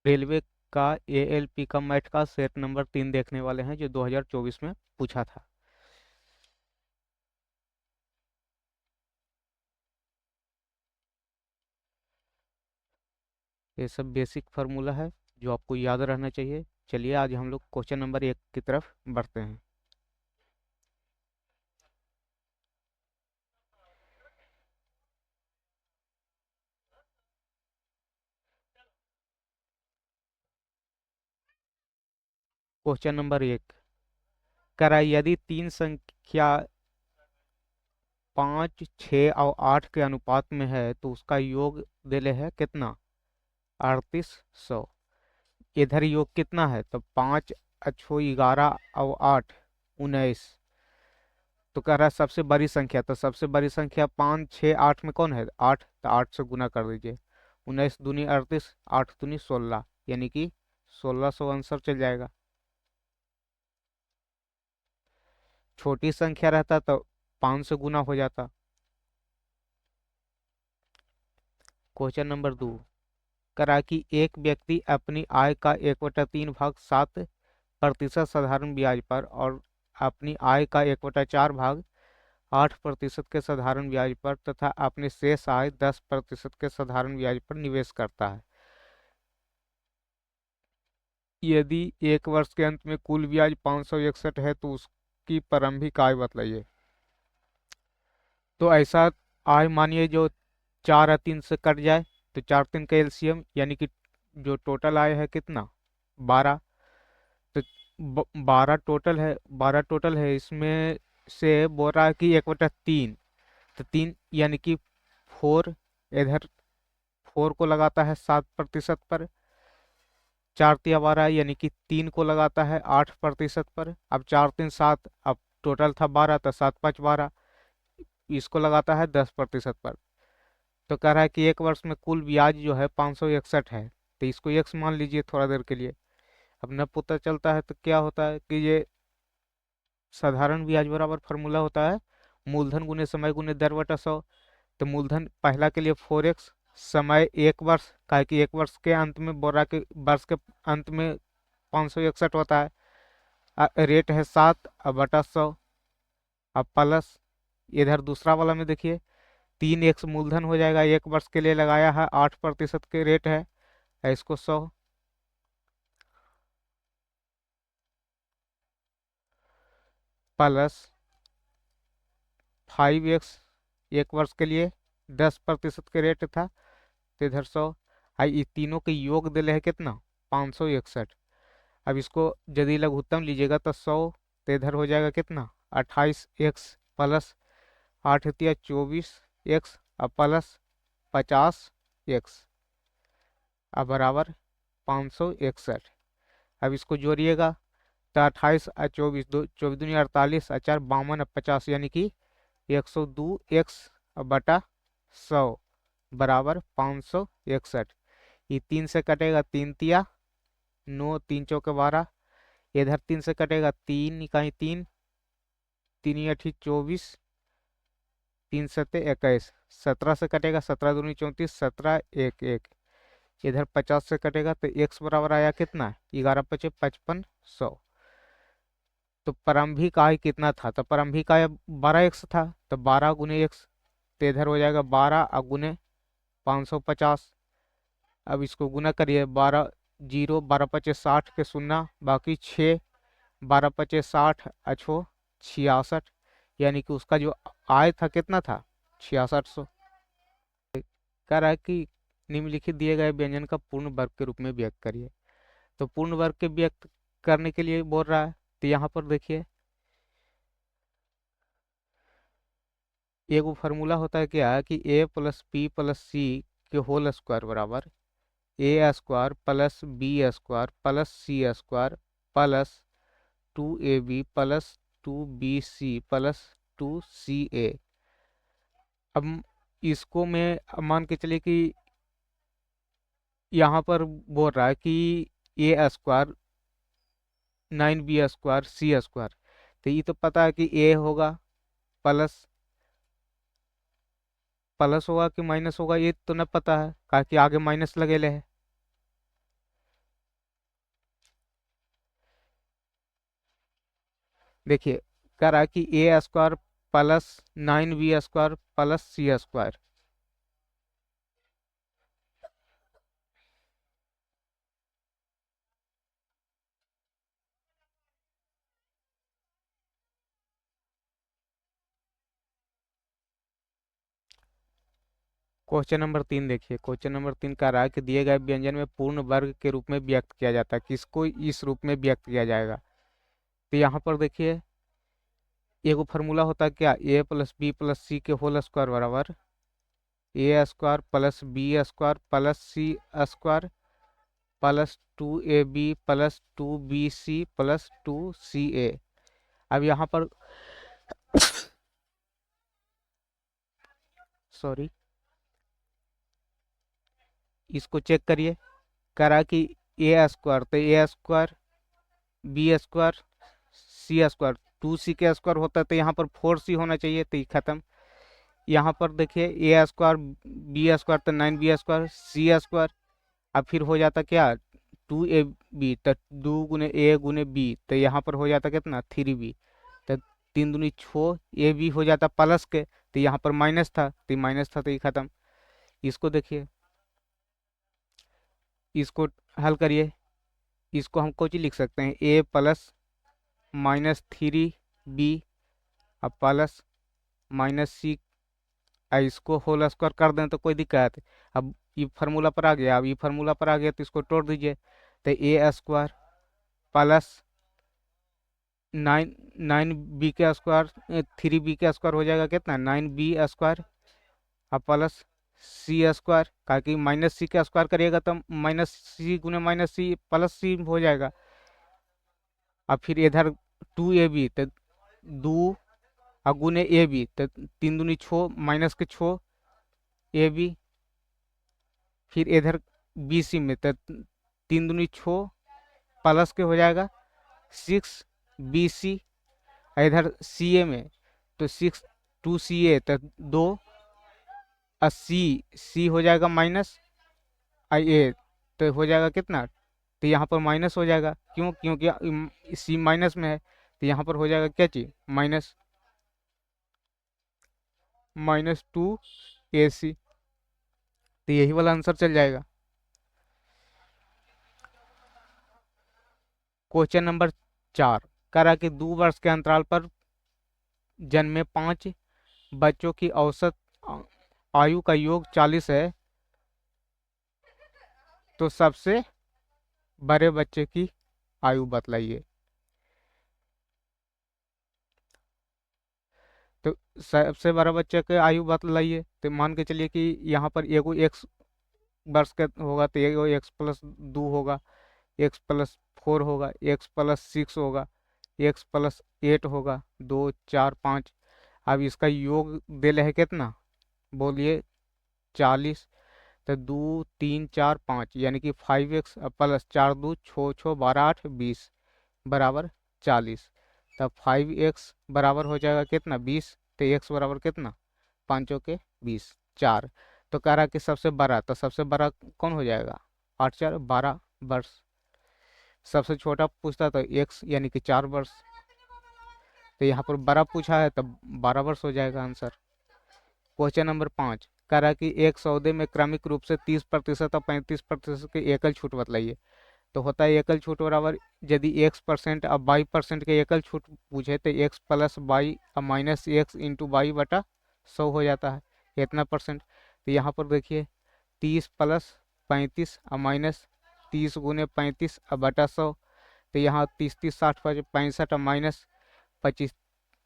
Railway का ALP का mat का सेट नंबर 3 देखने वाले हैं जो 2024 में पूछा था। ये सब बेसिक फार्मूला है जो आपको याद रहना चाहिए। चलिए आज हम लोग क्वेश्चन नंबर 1 की तरफ बढ़ते हैं। क्वेश्चन नंबर 1 करा यदि तीन संख्या 5, 6 और 8 के अनुपात में है तो उसका योग देले है कितना? 3800। इधर योग कितना है तो 5 अच्छो 11 और 8 19। तो कह रहा है सबसे बड़ी संख्या, तो सबसे बड़ी संख्या 5, 6, 8 में कौन है? 8, तो 8 से गुना कर दीजिए। 19 दूनी 38, 8 दूनी 16, यानी कि 1600 आंसर चल जाएगा। छोटी संख्या रहता तो 5 से गुना हो जाता। क्वेश्चन नंबर 2 करा कि एक व्यक्ति अपनी आय का 1/3 भाग 7% साधारण ब्याज पर और अपनी आय का 1/4 भाग 8% के साधारण ब्याज पर तथा अपने शेष आय 10% के साधारण ब्याज पर निवेश करता है। यदि एक वर्ष के अंत में कुल ब्याज 561 है तो उसकी प्रारंभिक आय बतलाइए। तो ऐसा आय मानिए जो 4 और 3 से कट जाए, तो 4 3 का एलसीएम यानी कि जो टोटल आय है कितना? 12। तो 12 टोटल है इसमें से बोल रहा है कि 1/3, तो 3 यानी कि 4। इधर 4 को लगाता है 7% पर, 4 तिया 12 यानी कि 3 को लगाता है 8% पर। अब 4 3 7, अब टोटल था 12 तो 7 5 12, इसको लगाता है 10% पर। तो कह रहा है कि एक वर्ष में कुल ब्याज जो है 561 है, तो इसको एक्स मान लीजिए थोड़ा देर के लिए। अब न पता चलता है तो क्या होता है कि ये साधारण ब्याज बराबर फार्मूला होता है मूलधन गुने समय गुने दर बटा 100। तो मूलधन पहला के लिए 4x, समय 1 वर्ष, काहे कि 1 वर्ष के अंत में बोरा के वर्ष के अंत में 561 होता है। रेट है 7 अब बटा 100। अब प्लस इधर दूसरा वाला में देखिए 3x मूलधन हो जाएगा, 1 वर्ष के लिए लगाया है 8% के रेट है, इसको 100 प्लस 5x 1 वर्ष के लिए 10% के रेट था, तो इधर 100। आई ये तीनों के योग दिले है कितना? 561। अब इसको यदि लघुत्तम लीजिएगा तो 100, तो इधर हो जाएगा कितना? 28x प्लस 8 तिया 24x अब प्लस 50x अब बराबर 561। अब इसको जोड़िएगा तो 28 और 24, दो 24 दूनी 48, 4 52 और 50 यानी कि 102x बटा 100 बराबर 561। ये 3 से कटेगा 3 तिया 9, 3 चौके 12, इधर 3 से कटेगा 3 इकाई 3, 3 अठी 24, 3 सत्ते 21, 17 से कटेगा 17 दूनी 34, 17 1 1, इधर 50 से कटेगा तो x बराबर आया कितना? 11 पचे 5500। तो प्रारंभिक आय कितना था? तो प्रारंभिक आय 12x था, तो 12 गुने x, तो इधर हो जाएगा 12 और गुने 550। अब इसको गुना करिए, 12 जीरो 12 पचे 60 के शून्य बाकी 6, 12 पचे 60 अछो 66, यानी कि उसका जो आय था कितना था? 6600। कह रहा है कि निम्नलिखित दिए गए व्यंजन का पूर्ण वर्ग के रूप में व्यक्त करिए। तो पूर्ण वर्ग के व्यक्त करने के लिए बोल रहा है, तो यहाँ पर देखिए एगो फार्मूला होता है क्या कि a plus b plus c के होल स्क्वायर बराबर a square plus b square plus c square plus 2ab plus 2bc plus 2ca। अब इसको मैं मान के चलिए कि यहाँ पर बोल रहा है कि a square 9b square C square, तो ये तो पता है कि ए होगा प्लस प्लस होगा कि माइनस होगा, ये तो न पता है, कहा कि आगे माइनस लगेले है। देखिए कह रहा है कि a square plus 9b² plus c²। Question number 3 देखिए, क्वेश्चन नंबर 3 कह रहा है कि दिए गए व्यंजन में पूर्ण वर्ग के रूप में व्यक्त किया जाता है, किसको इस रूप में व्यक्त किया जाएगा। तो यहाँ पर देखिए एगो फार्मूला होता है क्या, a+b+c के होल स्क्वायर बराबर a² plus b² plus c² plus 2ab plus 2bc plus 2ca। अब यहाँ पर सॉरी, इसको चेक करिए। करा कि a² तो a² b² c², 2c² होता है तो यहाँ पर 4c होना चाहिए, तो ये खत्म। यहाँ पर देखिए a² b² तो 9b² c²। अब फिर हो जाता क्या, 2ab तो 2 × a × b, तो यहाँ पर हो जाता कितना 3b। तो 3 × 2 = 6, ए बी हो जाता प्लस के, तो यहाँ पर माइनस था, तो माइनस था तो ये खत्म। इसको देखिए, इसको हल करिए। इसको हम कुछ लिख सकते हैं a प्लस -3b अब प्लस -c। इसको होल स्क्वायर कर दें तो कोई दिक्कत। अब ये फार्मूला पर आ गया, अब ये फार्मूला पर आ गया तो इसको तोड़ दीजिए। तो a² प्लस 9b² 3b² हो जाएगा कितना 9b² अब प्लस c², का कि -c² करिएगा तो -c × -c प्लस c हो जाएगा। अब फिर इधर 2ab तो 2 गुने ए बी तो 3 × 2 = 6 माइनस के 6 ए बी। फिर इधर बी सी में तो 3 × 2 = 6 प्लस के हो जाएगा 6 bc। इधर सी ए में तो 2ca तो 2 सी हो जाएगा माइनस आई ए, तो हो जाएगा कितना, तो यहाँ पर माइनस हो जाएगा, क्यों, क्योंकि सी माइनस में है, तो यहाँ पर हो जाएगा क्या चीज माइनस -2ac। तो यही वाला आंसर चल जाएगा। क्वेश्चन नंबर 4 करा कि 2 वर्ष के अंतराल पर जन्मे 5 बच्चों की औसत आयु का योग 40 है, तो सबसे बड़े बच्चे की आयु बतलाइए। तो सबसे बड़ा बच्चे की आयु बतलाइए, तो मान के चलिए कि यहाँ पर एगो x वर्ष का होगा तो एगो x+2 होगा, x+4 होगा, x+6 होगा, x+8 होगा, 2 4 5। अब इसका योग दिल है कितना, बोलिए 40। तो 2 3 4 5 यानी कि 5x प्लस 4 2 6 6 12 8 20 बराबर 40। तब 5x बराबर हो जाएगा कितना 20, तो x बराबर कितना 5 के 20 4। तो कह रहा कि सबसे बड़ा, तो सबसे बड़ा कौन हो जाएगा 8 4 12 वर्ष। सबसे छोटा पूछता तो x यानी कि 4 वर्ष, तो यहाँ पर बड़ा पूछा है तब 12 वर्ष हो जाएगा आंसर। क्वेश्चन नंबर 5 कह रहा है कि एक सौदे में क्रमिक रूप से 30% और 35% की एकल छूट बतलाइए। तो होता है एकल छूट बराबर, यदि x% और 22% के एकल छूट पूछे तो x प्लस बाई और माइनस एक्स इंटू बाई बटा 100 हो जाता है, इतना परसेंट। तो यहाँ पर देखिए 30 प्लस 35 और माइनस 30 × 35 और बटा 100। तो यहाँ 30 30 60 65 और माइनस 25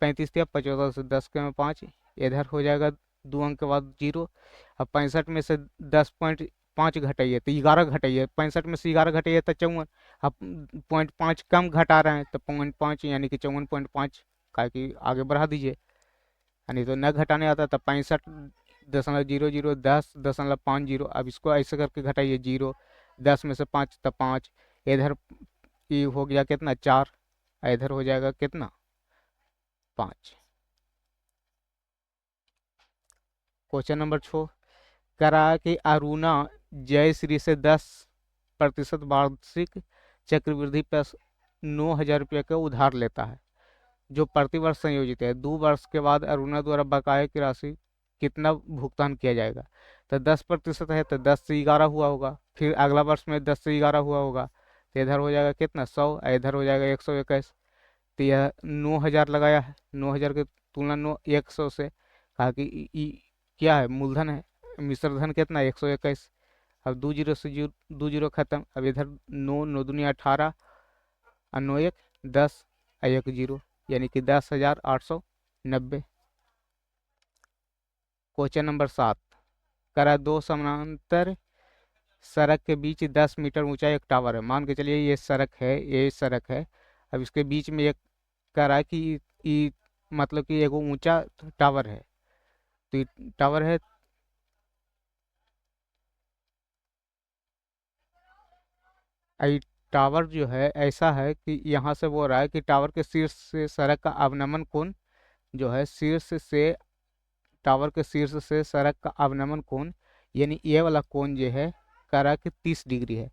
35 या 75 से 10 के में 5, इधर हो जाएगा 2 अंक के बाद 0। अब 65 में से 10.5 घटाइए तो 11 घटाइए, 65 में से 11 घटाइए तो 54। अब 0.5 कम घटा रहे हैं तो 0.5 यानी कि 54.5 का कि आगे बढ़ा दीजिए, यानी तो न घटाने आता तो 65.00 10.50। अब इसको ऐसे करके घटाइए 0, 10 में से 5 तो 5, इधर ये हो गया कितना 4, इधर हो जाएगा कितना 5। क्वेश्चन नंबर 6 कह रहा है कि अरुणा जयश्री से 10% वार्षिक चक्रवृद्धि पर 9,000 रुपये का उधार लेता है। जो प्रतिवर्ष संयोजित है। 2 वर्ष के बाद अरुणा द्वारा बकाया की राशि कितना भुगतान किया जाएगा। तो 10% है तो 10 से 11 हुआ होगा, फिर अगला वर्ष में 10 से 11 हुआ होगा, तो इधर हो जाएगा कितना 100, इधर हो जाएगा 121। तो यह 9,000 लगाया है, 9,000 की तुलना 100 से, कहा कि क्या है, मूलधन है, मिश्र धन कितना 121। अब 2 जीरो से 2 जीरो खत्म, अब इधर 9 9 दूनी 18 और 9 1 10 और 1 जीरो, यानी कि 10,890। क्वेश्चन नंबर 7, करा दो समानांतर सड़क के बीच 10 मीटर ऊंचा एक टावर है। मान के चलिए ये सड़क है, ये सड़क है। अब इसके बीच में एक कह रहा है कि मतलब कि एक ऊंचा टावर है। तो ये टावर है, ये टावर जो है ऐसा है कि यहाँ से वो रहा है कि टावर के शीर्ष से सड़क का अवनमन कोण जो है, शीर्ष से टावर के शीर्ष से सड़क का अवनमन कोण, यानी ये वाला कोण जो है कह रहा है कि 30 डिग्री है।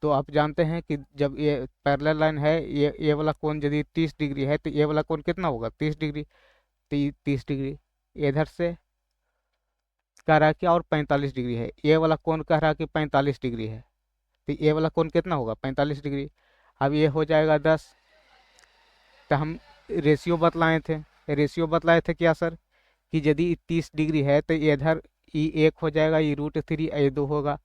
तो आप जानते हैं कि जब ये पैरेलल लाइन है, ये वाला कोण यदि 30 डिग्री है तो ये वाला कोण कितना होगा 30 डिग्री। तो 30 डिग्री इधर से कह रहा है कि और 45 डिग्री है, ये वाला कोण कह रहा है कि 45 डिग्री है। तो ये वाला कोण कितना होगा 45 डिग्री। अब ये हो जाएगा 10। तो हम रेशियो बतलाए थे, रेशियो बतलाए थे क्या सर, कि यदि 30 डिग्री है तो इधर ई 1 हो जाएगा, ई √3 ये 2 होगा।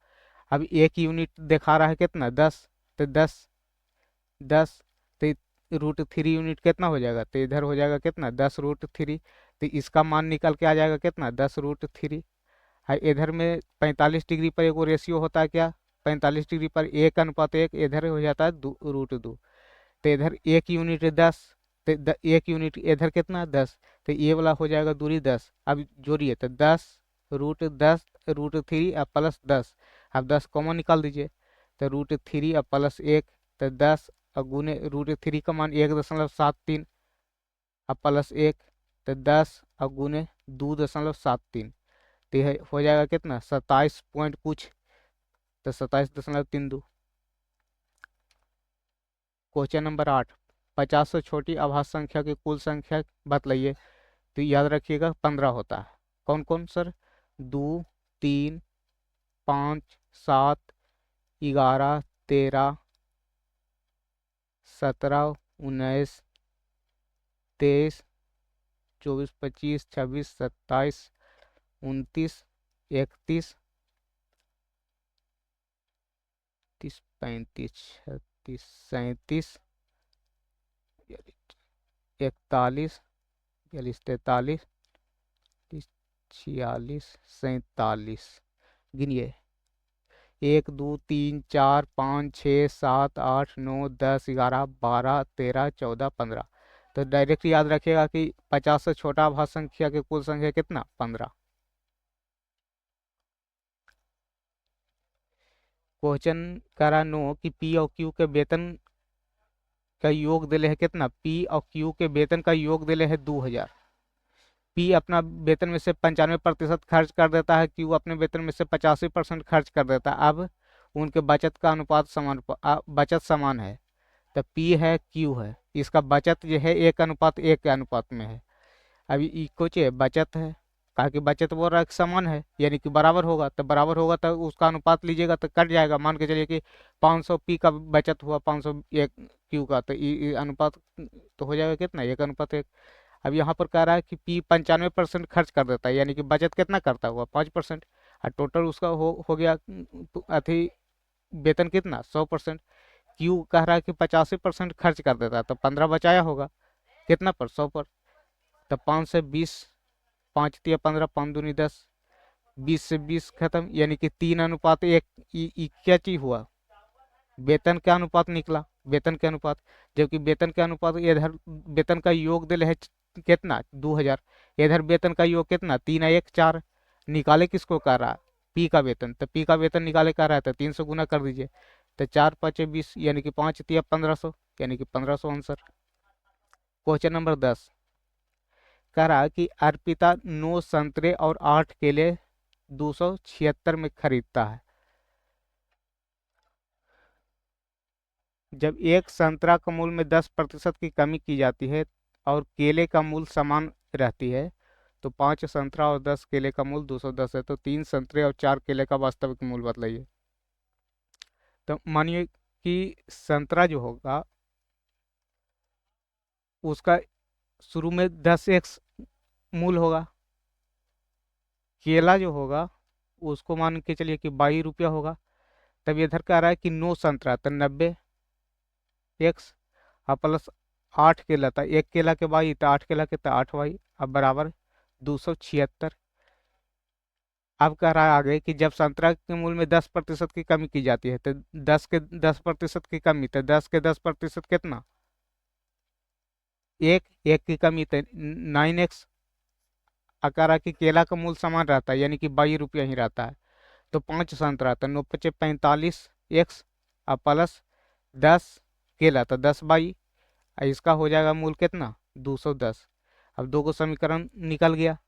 अब एक यूनिट दिखा रहा है कितना 10, तो 10 तो √3 यूनिट कितना हो जाएगा, तो इधर हो जाएगा कितना 10 √3। तो इसका मान निकल के आ जाएगा कितना 10 √3। है इधर में 45 डिग्री पर एक रेशियो होता है क्या, 45 डिग्री पर 1:1, इधर हो जाता है √2। तो इधर 1 यूनिट 10, तो 1 यूनिट इधर कितना 10। तो ये वाला हो जाएगा दूरी 10। अब जोड़िए तो 10 √10 √3 अब +10। अब 10 कॉमन निकाल दीजिए, तो √3 अब +1, तो 10 और गुने √3 का मान 1.73 अब +1, तो 10 और गुने 2.73। तो यह हो जाएगा कितना 27 पॉइंट कुछ, तो 27.32। क्वेश्चन नंबर 8, 50 से छोटी आभास संख्या की कुल संख्या बतलाइए। तो याद रखिएगा 15 होता है। कौन कौन सर, 2 3 5 7 11 13 17 19 23 24 25 26 27 29 31 30 35 36 37 41 42 43 46 47। गिनिए, 1 2 3 4 5 6 7 8 9 10 11 12 13 14 15। तो डायरेक्ट याद रखिएगा कि 50 से छोटा आभास संख्या की कुल संख्या कितना 15। क्वेश्चन करा नो कि पी और क्यू के वेतन का योग दिले है कितना, पी और क्यू के वेतन का योग दिले है 2,000। पी अपना वेतन में से 95% खर्च कर देता है, क्यू अपने वेतन में से 85% खर्च कर देता है। अब उनके बचत का अनुपात बचत समान है। तो पी है क्यू है, इसका बचत जो है 1:1 के अनुपात में है। अभी कुछ बचत है, कहा कि बचत वो रख समान है, यानी कि बराबर होगा, तो बराबर होगा तो उसका अनुपात लीजिएगा तो कट जाएगा। मान के चलिए कि 500 पी का बचत हुआ, 500 एक क्यू का, तो अनुपात तो हो जाएगा कितना 1:1। अब यहाँ पर कह रहा है कि पी 95% खर्च कर देता है, यानी कि बचत कितना करता हुआ 5%। और टोटल उसका हो गया अथी वेतन कितना 100%। क्यू कह रहा है कि 85% खर्च कर देता है, तो 15 बचाया होगा कितना पर 100 पर। तो 5 से 20, 5 तिया 15, 5 दूनी 10, 20 से 20 खत्म, यानी कि 3:1। क्या चीज हुआ, वेतन का अनुपात निकला, वेतन के अनुपात। जबकि वेतन के अनुपात इधर वेतन का योग दिले है कितना 2,000, इधर वेतन का योग कितना 3:1 4। निकाले किसको कर रहा है, पी का वेतन। तो पी का वेतन निकाले कर रहा है तो 300 गुना कर दीजिए, तो 4×5 = 20, यानी कि 5×3 = 1500, यानी कि 1500 आंसर। क्वेश्चन नंबर 10 कह रहा है कि अर्पिता 9 संतरे और 8 केले 276 में खरीदता है। जब एक संतरा का मूल्य में 10% की कमी की जाती है और केले का मूल समान रहती है, तो 5 संतरा और 10 केले का मूल 210 है, तो 3 संतरे और 4 केले का वास्तविक मूल बतलाइए। तो मानिए कि संतरा जो होगा उसका शुरू में 10x मूल होगा, केला जो होगा उसको मान के चलिए कि 22 रुपया होगा। तब इधर कह रहा है कि 9 संतरा तो 90x और प्लस 8 केला था, एक केला के 22 तो 8 केला के तो 8 y, अब बराबर 276। अब कह रहा है आगे कि जब संतरा के मूल में 10% की कमी की जाती है, तो 10% की कमी, तो 10% कितना, एक की कमी तो 9x। कह रहा कि केला का मूल समान रहता है, यानी कि 22 रुपया ही रहता है, तो 5 संतरा तो 9×5 = 45x और प्लस 10 केला तो 10 22, इसका हो जाएगा मूल कितना, 210। अब दो को समीकरण निकल गया,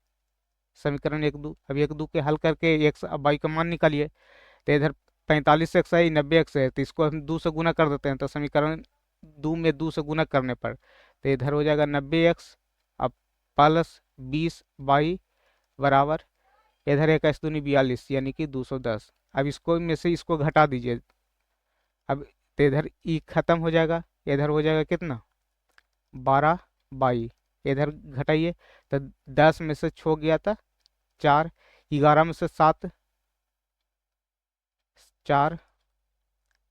समीकरण एक दो, अब एक दो के हल करके एक्स अब वाई का मान निकालिए। तो इधर 45x है, 90x है, तो इसको हम 2 से गुना कर देते हैं, तो समीकरण 2 में 2 से गुना करने पर तो इधर हो जाएगा 90x अब प्लस 20 y बराबर, इधर 1 × 2 = 42 यानी कि 210। अब इसको में से इसको घटा दीजिए, अब तो इधर ई खत्म हो जाएगा, इधर हो जाएगा कितना, 12 y, इधर घटाइए तो 10 में से 6 गया था 4, 11 में से 7 4,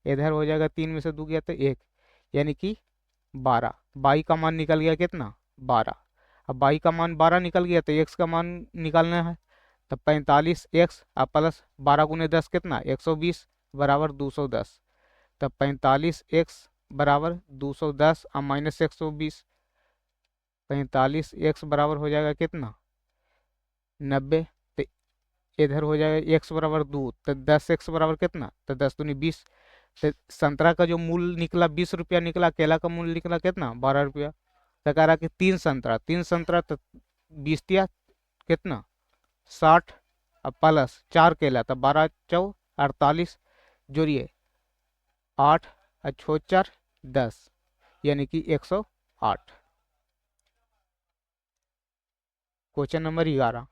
इधर हो जाएगा 3 में से 2 गया तो 1, यानी कि 12। बाई का मान निकल गया कितना, 12। अब बाई का मान 12 निकल गया तो एक्स का मान निकालना है, तो 45x और प्लस 12 × 10 कितना, 120 बराबर 210। तब 45x बराबर 210 और माइनस 120, 45x बराबर हो जाएगा कितना, 90। तो इधर हो जाएगा x बराबर 2, तो 10x बराबर कितना, तो 10×2 = 20। तो संतरा का जो मूल निकला 20 रुपया निकला, केला का मूल निकला कितना, 12 रुपया। तो कह रहा कि 3 संतरा तो 20 कितना, 60 और प्लस 4 केला तो 12×4 = 48, जोड़िए 8 और 6 4 10, यानी कि 108। क्वेश्चन नंबर 11,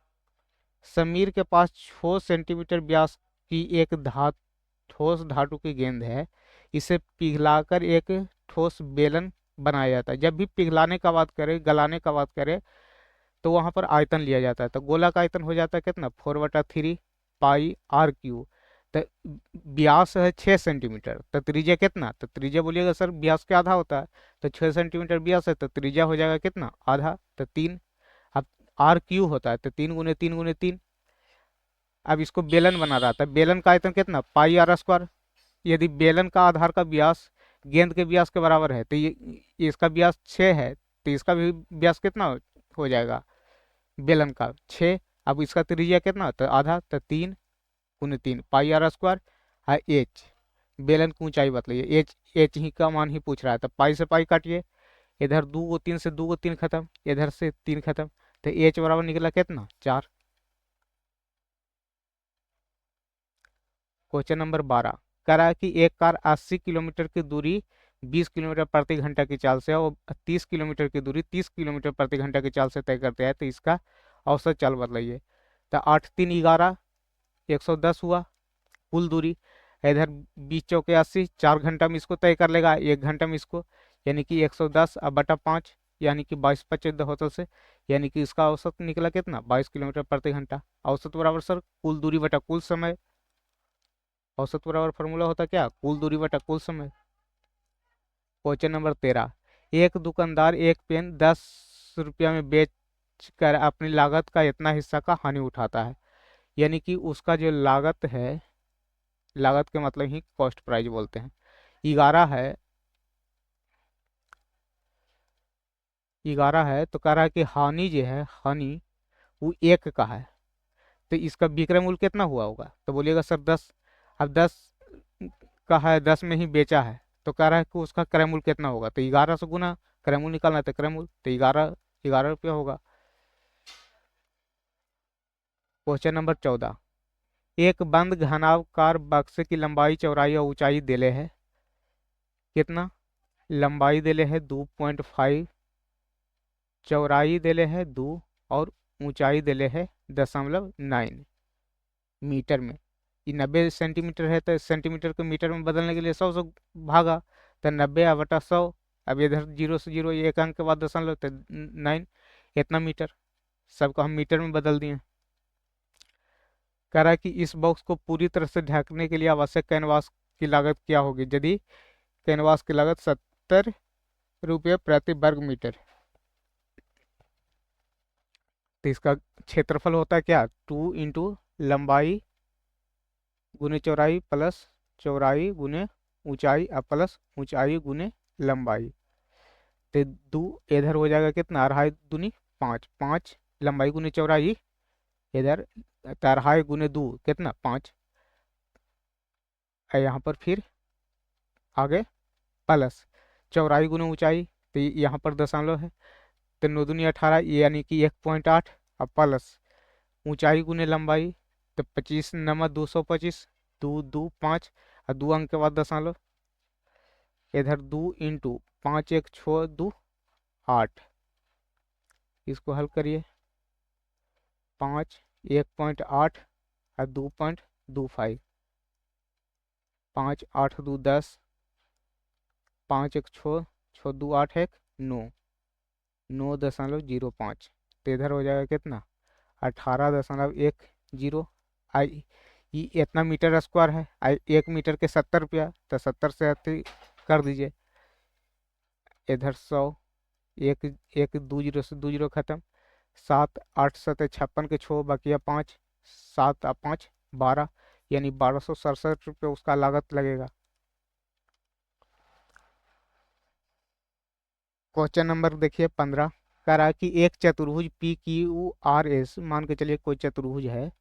समीर के पास 6 सेंटीमीटर व्यास की एक ठोस धातु की गेंद है, इसे पिघलाकर एक ठोस बेलन बनाया जाता है। जब भी पिघलाने का बात करें, गलाने का बात करें, तो वहां पर आयतन लिया जाता है, तो गोला का आयतन हो जाता है कितना, 4/3 πr3। तो व्यास है 6 सेंटीमीटर, तो त्रिज्या कितना, तो त्रिज्या बोलिएगा सर व्यास के आधा होता है, तो 6 सेंटीमीटर व्यास है तो त्रिज्या हो जाएगा कितना, आधा, तो 3। अब r³ होता है तो 3 × 3 × 3। अब इसको बेलन बना रहा था, बेलन का आयतन कितना, πr²। यदि बेलन का आधार का व्यास गेंद के व्यास के बराबर है, तो ये इसका व्यास 6 है, तो इसका भी व्यास कितना हो जाएगा, बेलन का 6। अब इसका त्रिज्या कितना, तो आधा, तो 3 × 3 πr²। एच बेलन की ऊंचाई बतलाइए, एच एच ही का मान ही पूछ रहा है, तो पाई से पाई काटिए, इधर 2 को 3 से 2 को 3 खत्म, इधर से 3 खत्म, तो एच बराबर निकला कितना, 4। क्वेश्चन नंबर 12, कह रहा है कि एक कार 80 किलोमीटर की दूरी 20 किलोमीटर प्रति घंटा की चाल से और 30 किलोमीटर की दूरी 30 किलोमीटर प्रति घंटा की चाल से तय करते हैं, तो इसका औसत चाल बतलाइए। तो 8×3 = 11, 110 हुआ कुल दूरी। इधर 20×4 = 80, 4 घंटा में इसको तय कर लेगा, 1 घंटा में इसको, यानी कि 110 अब बटा 5, यानी कि 22×5 होटल से, यानी कि इसका औसत निकला कितना, 22 किलोमीटर प्रति घंटा। औसत बराबर सर कुल दूरी बटा कुल समय, औसत बराबर फॉर्मूला होता क्या, कुल दूरी बटा कुल समय। क्वेश्चन नंबर 13, एक दुकानदार एक पेन 10 रुपया में बेच कर अपनी लागत का इतना हिस्सा का हानि उठाता है, यानी कि उसका जो लागत है, लागत के मतलब ही कॉस्ट प्राइस बोलते हैं, 11 है तो कह रहा है कि हानि जो है, हानि वो 1 का है, तो इसका विक्रय मूल्य कितना हुआ होगा, तो बोलिएगा सर 10। अब 10 का है, 10 में ही बेचा है, तो कह रहा है कि उसका क्रय मूल्य कितना होगा, तो 11 से गुना, क्रय मूल्य निकालना है तो क्रय मूल्य, तो 11 रुपया होगा। क्वेश्चन नंबर 14, एक बंद घनाकार बक्से की लंबाई चौड़ाई और ऊंचाई दिले है कितना, लंबाई दिले है 2.5 चौड़ाई देले है 2 और ऊंचाई देले है 0.9 मीटर में। ये 90 सेंटीमीटर है तो सेंटीमीटर को मीटर में बदलने के लिए 100 से भागा, तो 90/100। अब इधर 0 से 0 एक अंक के बाद 0.9 तो 9 इतना मीटर। सबको हम मीटर में बदल दिए। कह रहा है कि इस बॉक्स को पूरी तरह से ढकने के लिए आवश्यक कैनवास की लागत क्या होगी। यदि कैनवास की लागत 70 रुपये प्रति वर्ग मीटर, तो इसका क्षेत्रफल होता है क्या, 2 × लंबाई गुने चौड़ाई प्लस चौड़ाई गुने ऊंचाई प्लस ऊंचाई गुने लंबाई। तो दो इधर हो जाएगा कितना, अढ़ाई दूनी 5, 5 लंबाई गुने चौड़ाई, इधर तो अढ़ाई गुने 2 कितना 5, यहाँ पर फिर आगे प्लस चौड़ाई गुने ऊंचाई, तो यहाँ पर दशमलव है, तो 9 दूनी 18 यानी कि 1.8, अब प्लस ऊंचाई गुने लंबाई, तो 25 नंबर 225, 2 2 5 और 2 अंक के बाद दशमलव, इधर 2 × 5 1 6 2 8। इसको हल करिए, 5 1.8 और 2.25, 5 8 2 10, 5 1 6 6 2 8 1 9, 9.05। तो इधर हो जाएगा कितना, 18.10। आई ये इतना मीटर स्क्वायर है, आई 1 मीटर के 70 रुपया, तो 70 से अति कर दीजिए। इधर 100, एक एक 2 जीरो से 2 जीरो खत्म, 7 8 7 56 के 6 बकिया 5, 7 और 5 12, यानी 1267 रुपये उसका लागत लगेगा। क्वेश्चन नंबर देखिए 15, कह रहा है कि एक चतुर्भुज पी क्यू आर एस, मान के चलिए कोई चतुर्भुज है,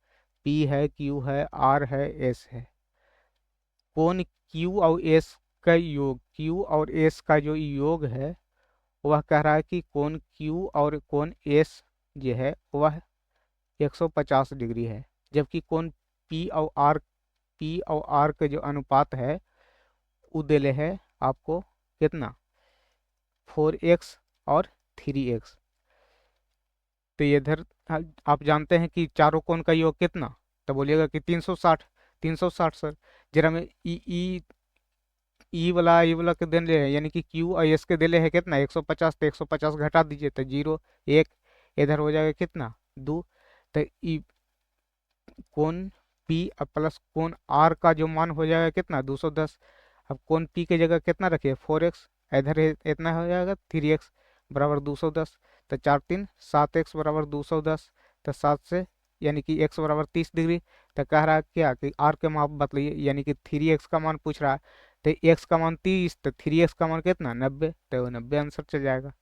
पी है, क्यू है, आर है, एस है। कोण क्यू और एस का योग, क्यू और एस का जो योग है, वह कह रहा है कि कोण क्यू और कोण एस जो है वह 150 डिग्री है, जबकि कोण पी और आर के जो अनुपात है वो देले है आपको कितना, 4x और 3x। तो ये इधर आप जानते हैं कि चारों कोण का योग कितना, तो बोलिएगा कि 360, 360 सर। जरा में ई वाला के देले है, यानी कि क्यू और एस के देले है कितना 150, तो 150 घटा दीजिए तो 0 1, इधर हो जाएगा कितना 2। तो ई कोण पी प्लस कोण आर का जो मान हो जाएगा कितना 210। अब कोण पी की जगह कितना रखिए 4x, इधर इतना हो जाएगा 3x बराबर 210। तो 4 3 7x बराबर 210, तो 7 से यानी कि x बराबर 30 डिग्री। तो कह रहा है क्या कि r के मान बतलाइए, यानी कि 3x का मान पूछ रहा है, तो x का मान 30, तो 3x का मान कितना 90, तो वो 90 आंसर चल जाएगा।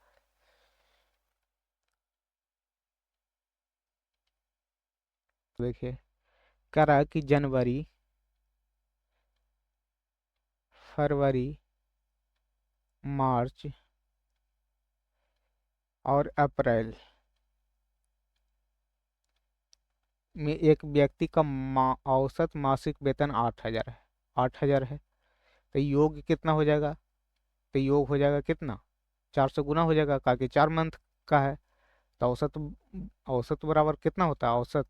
देखिए कह रहा है कि जनवरी, फरवरी, मार्च और अप्रैल में एक व्यक्ति का औसत मासिक वेतन 8,000 है, 8,000 है। तो योग कितना हो जाएगा, तो योग हो जाएगा कितना 4 से गुना हो जाएगा, क्योंकि 4 मंथ का है। तो औसत, औसत बराबर कितना होता है, औसत,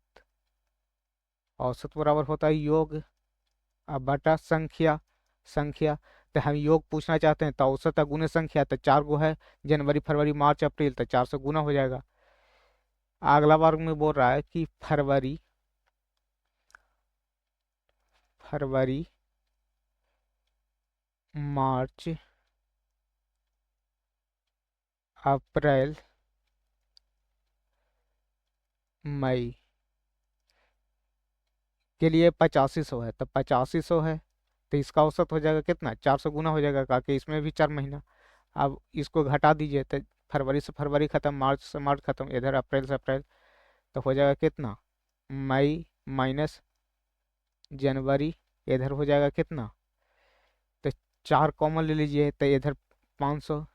औसत बराबर होता है योग बटा संख्या, संख्या। तो हम योग पूछना चाहते हैं, तो औसत गुने संख्या, तो 4 गो है, जनवरी फरवरी मार्च अप्रैल, तो 4 से गुना हो जाएगा। अगला बार में बोल रहा है कि फरवरी, फरवरी, मार्च, अप्रैल, मई के लिए 8500 है, तो 8500 है, तो इसका औसत हो जाएगा कितना 4 से गुना हो जाएगा, क्योंकि इसमें भी 4 महीना। अब इसको घटा दीजिए, तो फरवरी से फरवरी खत्म, मार्च से मार्च खत्म, इधर अप्रैल से अप्रैल, तो हो जाएगा कितना मई माइनस जनवरी, इधर हो जाएगा कितना, तो 4 कॉमन ले लीजिए, तो इधर 500,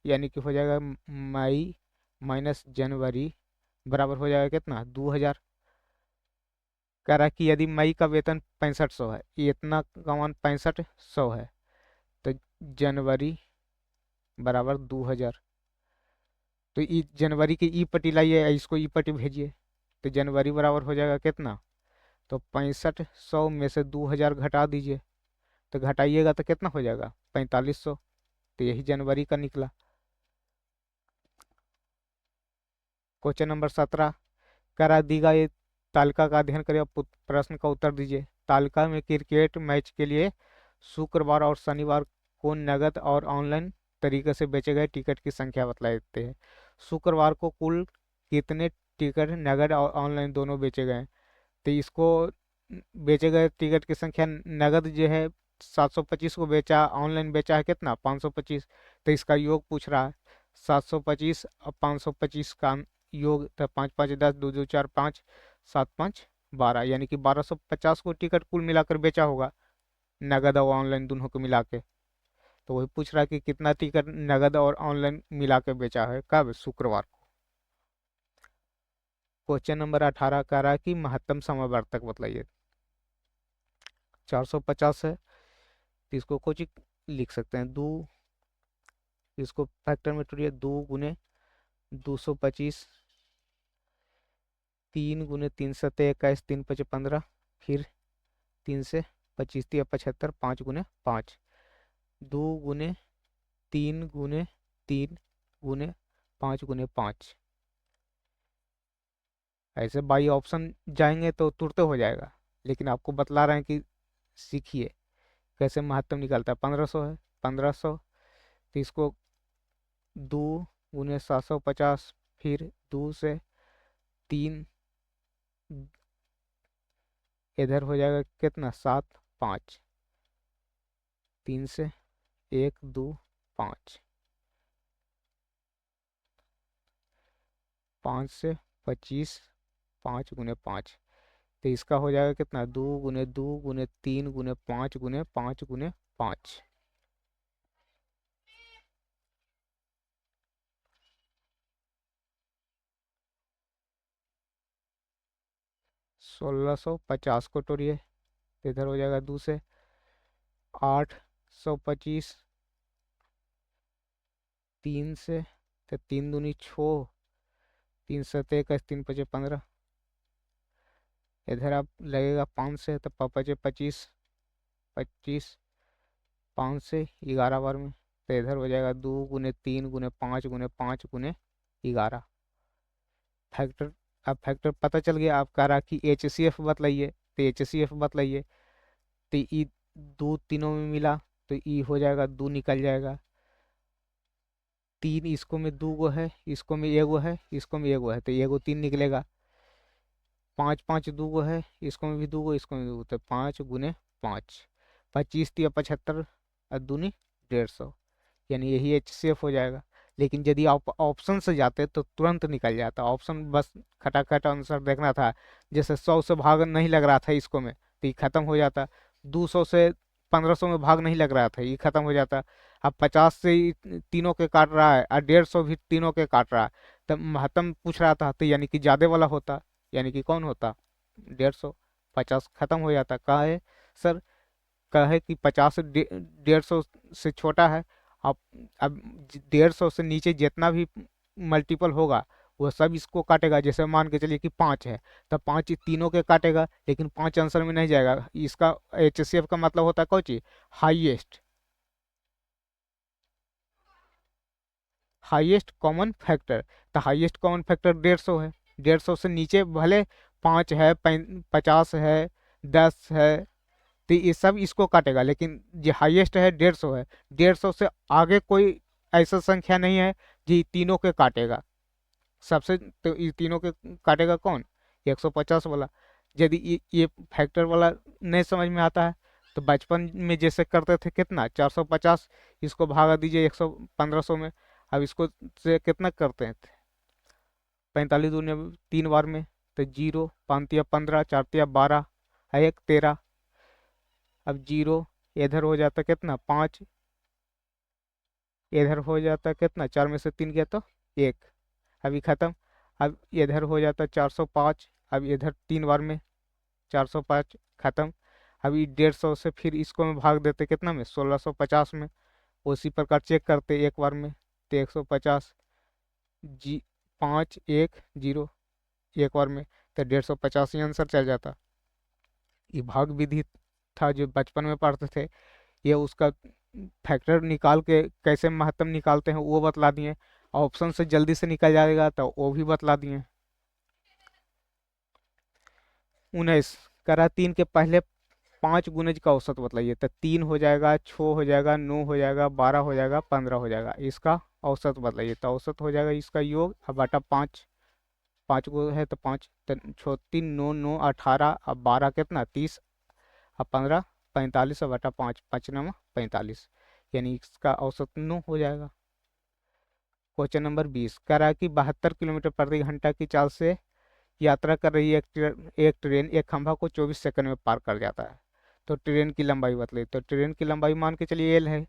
यानी कि हो जाएगा मई माइनस जनवरी बराबर हो जाएगा कितना 2000। कह रहा है कि यदि मई का वेतन 6500 है, ये इतना का मान 6500 है, तो जनवरी बराबर 2000। तो ई जनवरी की ई पट्टी लाइए, इसको ई पट्टी भेजिए। तो जनवरी बराबर हो जाएगा कितना, तो 6500 में से 2000 घटा दीजिए। तो घटाइएगा तो कितना हो जाएगा, 4500। तो यही जनवरी का निकला। क्वेश्चन नंबर 17, करा दी गई तालिका का अध्ययन करें, प्रश्न का उत्तर दीजिए। तालिका में क्रिकेट मैच के लिए शुक्रवार और शनिवार को नगद और ऑनलाइन तरीके से बेचे गए टिकट की संख्या बतला देते हैं। शुक्रवार को कुल कितने टिकट नगद और ऑनलाइन दोनों बेचे गए हैं? तो इसको बेचे गए टिकट की संख्या, नगद जो है 725 को बेचा, ऑनलाइन बेचा है कितना, 525। तो इसका योग पूछ रहा है। 725 और 525 का योग, तो 5 5 10, 2 2 4 5, 7 5 12, यानी कि 1250 को टिकट कुल मिलाकर बेचा होगा, नगद और ऑनलाइन दोनों को मिला के। तो वही पूछ रहा है कि कितना टिकट नगद और ऑनलाइन मिला के बेचा है, कब, शुक्रवार को। क्वेश्चन नंबर 18 कह रहा है कि महत्तम समवर्तक बताइए। 450 है, तो इसको कुछ लिख सकते हैं, दो, इसको फैक्टर में तोड़िए, 2 गुने 225, 3 गुने 3 7 21, 3 5 15, फिर 3 से 25 75, 5 गुने 5, 2 गुने 3 गुने 3 गुने 5 गुने 5। ऐसे बाई ऑप्शन जाएंगे तो तुरंत हो जाएगा, लेकिन आपको बतला रहे हैं कि सीखिए कैसे महत्तम निकलता है। 1500 है, 1500, तो इसको 2 गुने 750, फिर 2 से 3, इधर हो जाएगा कितना, 7 5, 3 से 1 2 5, 5 से 25, 5 गुने 5। तो इसका हो जाएगा कितना, 2 गुने 2 गुने 3 गुने 5 गुने 5 गुने 5। 1650 को तोड़िए, तो इधर हो जाएगा 2 से 825, 3 से, तो 3 दूनी 6, 3 7 21, 3 5 15, इधर आप लगेगा 5 से, तो 5 5 25, 25, 5 से 11 बार में, तो इधर हो जाएगा 2 गुने 3 गुने 5 गुने 5 गुने 11। फैक्टर, अब फैक्टर पता चल गया। आप कह रहा कि HCF बतलाइए, तो HCF बतलाइए। तो ई दो तीनों में मिला, तो ई हो जाएगा, दो निकल जाएगा। 3 इसको में 2 गो है, इसको में 1 गो है, इसको में 1 गो है, तो 1 गो 3 निकलेगा। 5 5 2 गो है, इसको में भी 2 गो, इसको में भी 2 गो, तो 5 गुने 5, 25 या 75, और दूनी 150, यानी यही HCF हो जाएगा। लेकिन यदि आप ऑप्शन से जाते तो तुरंत निकल जाता। ऑप्शन बस खटाखट आंसर देखना था। जैसे 100 से भाग नहीं लग रहा था इसको में, तो ये खत्म हो जाता। 200 से 1500 में भाग नहीं लग रहा था, ये खत्म हो जाता। अब 50 से तीनों के काट रहा है, और 150 भी तीनों के काट रहा है, तब महत्तम पूछ रहा था, तो यानी कि ज्यादा वाला होता, यानी कि कौन होता, 150। 50 खत्म हो जाता। कहा है सर, कहा है कि 50 150 से छोटा है। आप अब 150 से नीचे जितना भी मल्टीपल होगा वो सब इसको काटेगा। जैसे मान के चलिए कि 5 है, तो 5 तीनों के काटेगा, लेकिन 5 आंसर में नहीं जाएगा। इसका HCF का मतलब होता है कौन चीज, हाईएस्ट, हाईएस्ट कॉमन फैक्टर। तो हाईएस्ट कॉमन फैक्टर 150 है। 150 से नीचे भले 5 है, 50 है, 10 है, तो ये सब इसको काटेगा, लेकिन जो हाईएस्ट है 150 है। 150 से आगे कोई ऐसा संख्या नहीं है जो ये तीनों के काटेगा। सबसे तो ये तीनों के काटेगा कौन, 150 वाला। यदि ये फैक्टर वाला नहीं समझ में आता है, तो बचपन में जैसे करते थे, कितना 450, इसको भागा दीजिए 100 1500 में। अब इसको से कितना करते हैं, 45 दूनी 3 बार में, तो 0 5 या 15, 4 या 12, 1 13। अब 0 इधर हो जाता कितना, 5, इधर हो जाता कितना, 4 में से 3 गया तो 1, अभी खत्म। अब इधर हो जाता 405, अब इधर 3 बार में 405 खत्म। अभी 150 से फिर इसको में भाग देते कितना में, 1650 में। उसी प्रकार चेक करते एक बार में, तो 150, जी 510 एक बार में, तो 150 ही आंसर चल जाता। ये भाग विधि था जो बचपन में पढ़ते थे, ये उसका फैक्टर निकाल के कैसे महत्तम निकालते हैं वो बतला दिए। ऑप्शन से जल्दी से निकल जाएगा तो वो भी बतला दिए। 19 करा 3 के पहले 5 गुणज का औसत बताइए, तो 3 हो जाएगा, 6 हो जाएगा, 9 हो जाएगा, 12 हो जाएगा, 15 हो जाएगा। इसका औसत बताइए, तो औसत हो जाएगा इसका योग अब बटा 5। 5 को है तो 5, तो 6 3 9 9 18, अब 12 कितना 30, अब 15 45, अब बटा 5, 5 9 45, यानी इसका औसत 9 हो जाएगा। क्वेश्चन नंबर 20 कह रहा है कि 72 किलोमीटर प्रति घंटा की चाल से यात्रा कर रही एक ट्रेन एक खंभा को 24 सेकंड में पार कर जाता है। तो ट्रेन की लंबाई बतलाई, तो ट्रेन की लंबाई मान के चलिए एल है।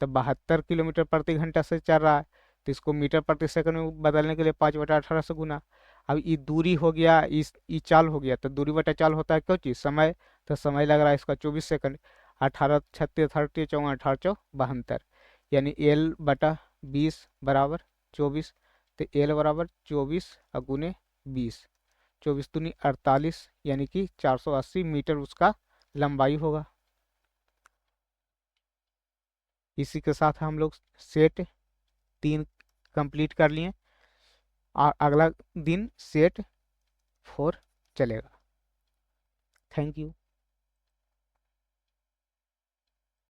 तो 72 किलोमीटर प्रति घंटा से चल रहा है, तो इसको मीटर प्रति सेकंड में बदलने के लिए 5/18 से गुना। अब ये दूरी हो गया, इस ये चाल हो गया, तो दूरी बटा चाल होता है क्यों चीज समय, तो समय लग रहा है इसका 24 सेकंड। 18 36 38 54 18 चौ 72, यानी एल बटा 20 बराबर 24। तो एल बराबर 24 गुने 20, 24 दूनी 48, यानी कि 480 मीटर उसका लंबाई होगा। इसी के साथ हम लोग सेट 3 कंप्लीट कर लिए। अगला दिन सेट 4 चलेगा। Thank you.